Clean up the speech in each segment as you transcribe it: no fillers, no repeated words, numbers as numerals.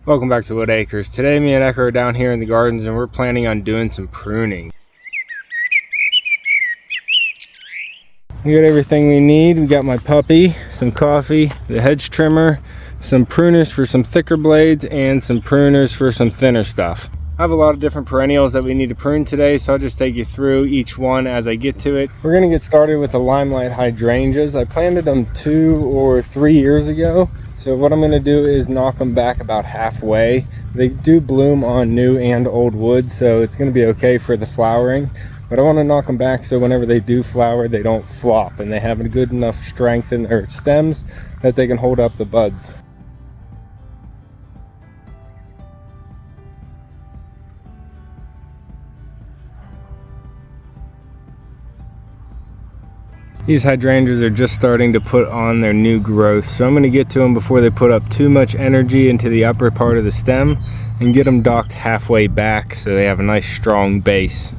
Welcome back to Whitt Acres. Today me and Echo are down here in the gardens and we're planning on doing some pruning. We got everything we need. We got my puppy, some coffee, the hedge trimmer, some pruners for some thicker blades, and some pruners for some thinner stuff. I have a lot of different perennials that we need to prune today, so I'll just take you through each one as I get to it. We're going to get started with the limelight hydrangeas. I planted them 2 or 3 years ago. So what I'm going to do is knock them back about halfway. They do bloom on new and old wood, so it's going to be okay for the flowering. But I want to knock them back so whenever they do flower, they don't flop and they have a good enough strength in their stems that they can hold up the buds. These hydrangeas are just starting to put on their new growth, so I'm going to get to them before they put up too much energy into the upper part of the stem and get them docked halfway back so they have a nice strong base.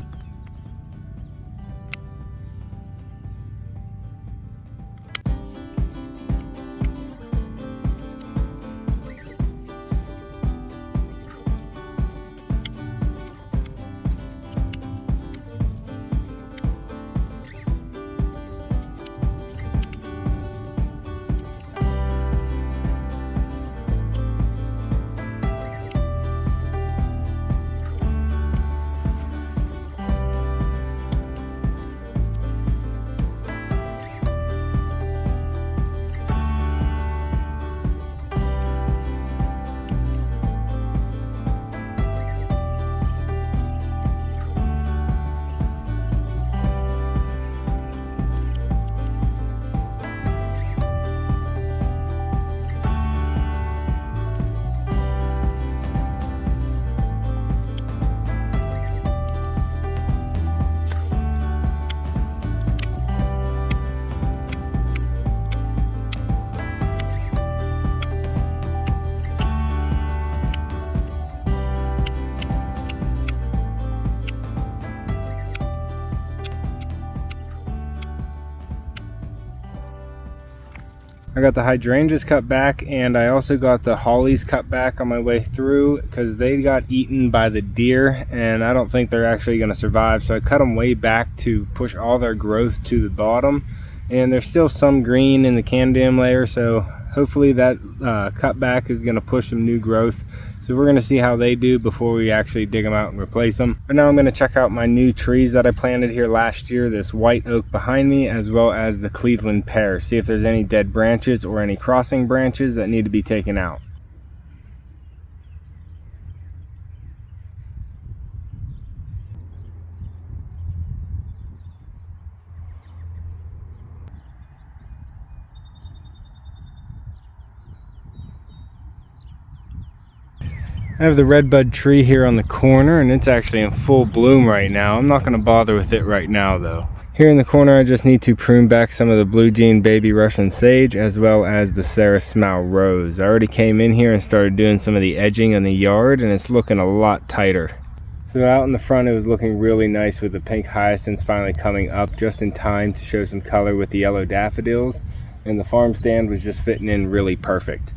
I got the hydrangeas cut back, and I also got the hollies cut back on my way through because they got eaten by the deer and I don't think they're actually going to survive, so I cut them way back to push all their growth to the bottom. And there's still some green in the candidum layer, so hopefully that cutback is going to push some new growth. So we're going to see how they do before we actually dig them out and replace them. But now I'm going to check out my new trees that I planted here last year, this white oak behind me, as well as the Cleveland pear. See if there's any dead branches or any crossing branches that need to be taken out. I have the redbud tree here on the corner and it's actually in full bloom right now. I'm not going to bother with it right now though. Here in the corner I just need to prune back some of the blue jean baby Russian sage as well as the Sarah Smile rose. I already came in here and started doing some of the edging on the yard and it's looking a lot tighter. So out in the front it was looking really nice with the pink hyacinths finally coming up just in time to show some color with the yellow daffodils, and the farm stand was just fitting in really perfect.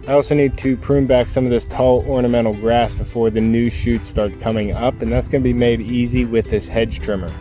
I also need to prune back some of this tall ornamental grass before the new shoots start coming up, and that's going to be made easy with this hedge trimmer.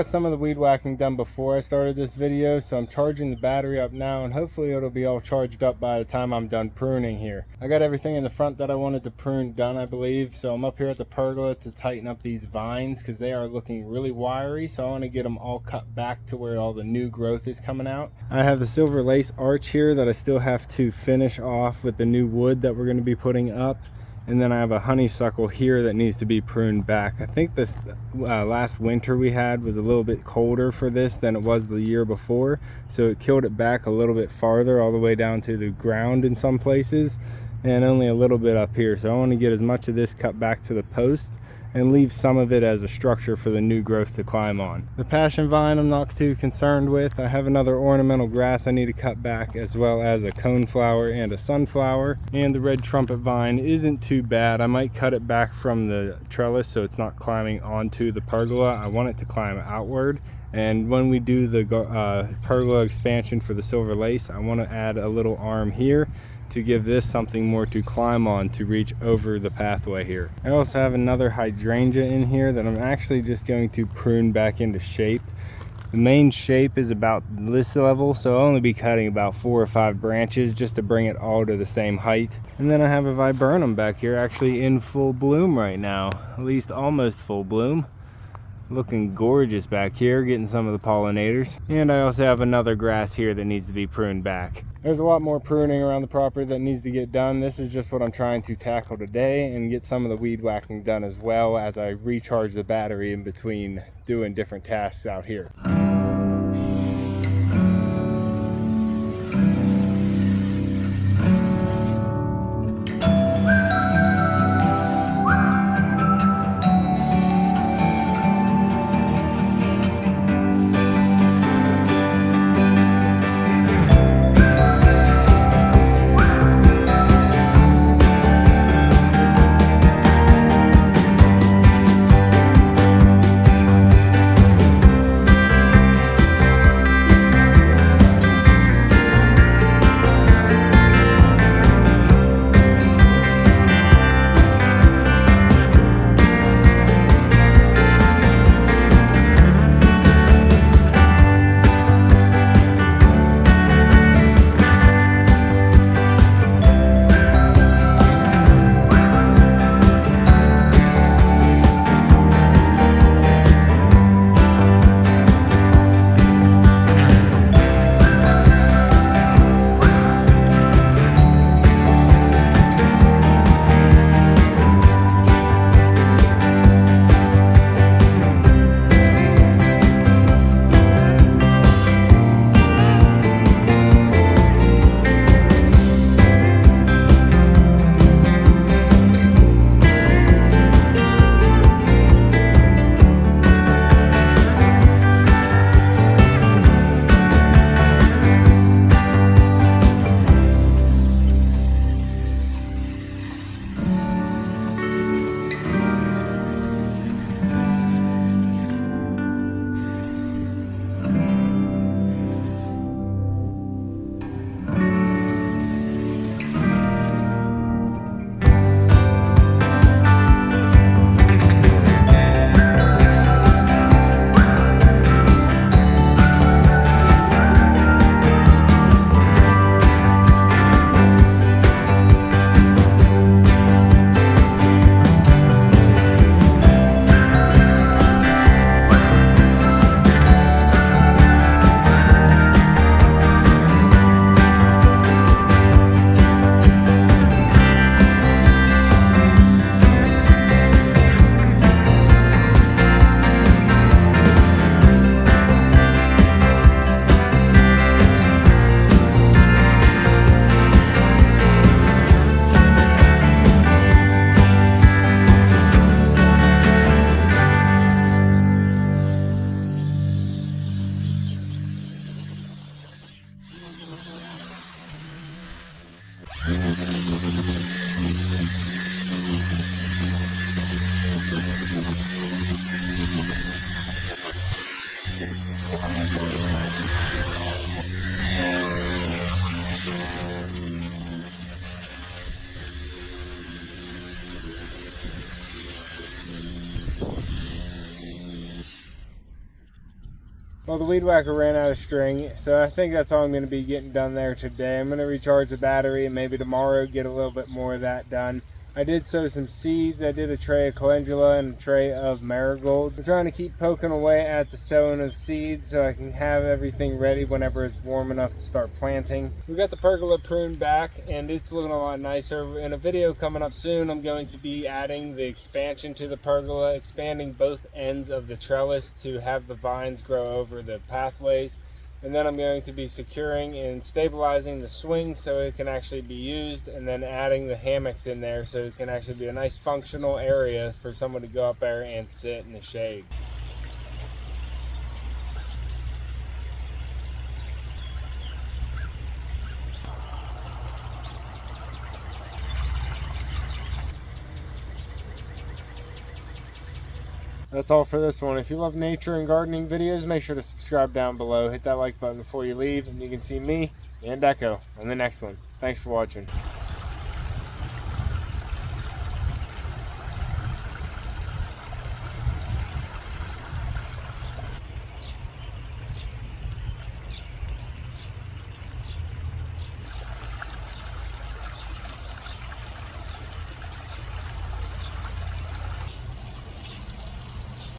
got some of the weed whacking done before I started this video, so I'm charging the battery up now, and hopefully it'll be all charged up by the time I'm done pruning here. I got everything in the front that I wanted to prune done, I believe, so I'm up here at the pergola to tighten up these vines because they are looking really wiry, so I want to get them all cut back to where all the new growth is coming out. I have the silver lace arch here that I still have to finish off with the new wood that we're going to be putting up. And then I have a honeysuckle here that needs to be pruned back. I think this last winter we had was a little bit colder for this than it was the year before. So it killed it back a little bit farther, all the way down to the ground in some places, and only a little bit up here. So I want to get as much of this cut back to the post and leave some of it as a structure for the new growth to climb on. The passion vine I'm not too concerned with. I have another ornamental grass I need to cut back, as well as a coneflower and a sunflower. And the red trumpet vine isn't too bad. I might cut it back from the trellis so it's not climbing onto the pergola. I want it to climb outward. And when we do the pergola expansion for the silver lace, I want to add a little arm here to give this something more to climb on to reach over the pathway here. I also have another hydrangea in here that I'm actually just going to prune back into shape. The main shape is about this level, so I'll only be cutting about 4 or 5 branches just to bring it all to the same height. And then I have a viburnum back here actually in full bloom right now, at least almost full bloom. Looking gorgeous back here, getting some of the pollinators. And I also have another grass here that needs to be pruned back. There's a lot more pruning around the property that needs to get done. This is just what I'm trying to tackle today, and get some of the weed whacking done as well as I recharge the battery in between doing different tasks out here. Well, the weed whacker ran out of string, so I think that's all I'm going to be getting done there today. I'm going to recharge the battery and maybe tomorrow get a little bit more of that done. I did sow some seeds. I did a tray of calendula and a tray of marigolds. I'm trying to keep poking away at the sowing of seeds so I can have everything ready whenever it's warm enough to start planting. We got the pergola pruned back and it's looking a lot nicer. In a video coming up soon, I'm going to be adding the expansion to the pergola, expanding both ends of the trellis to have the vines grow over the pathways. And then I'm going to be securing and stabilizing the swing so it can actually be used, and then adding the hammocks in there so it can actually be a nice functional area for someone to go up there and sit in the shade. That's all for this one. If you love nature and gardening videos, make sure to subscribe down below. Hit that like button before you leave, and you can see me and Echo on the next one. Thanks for watching.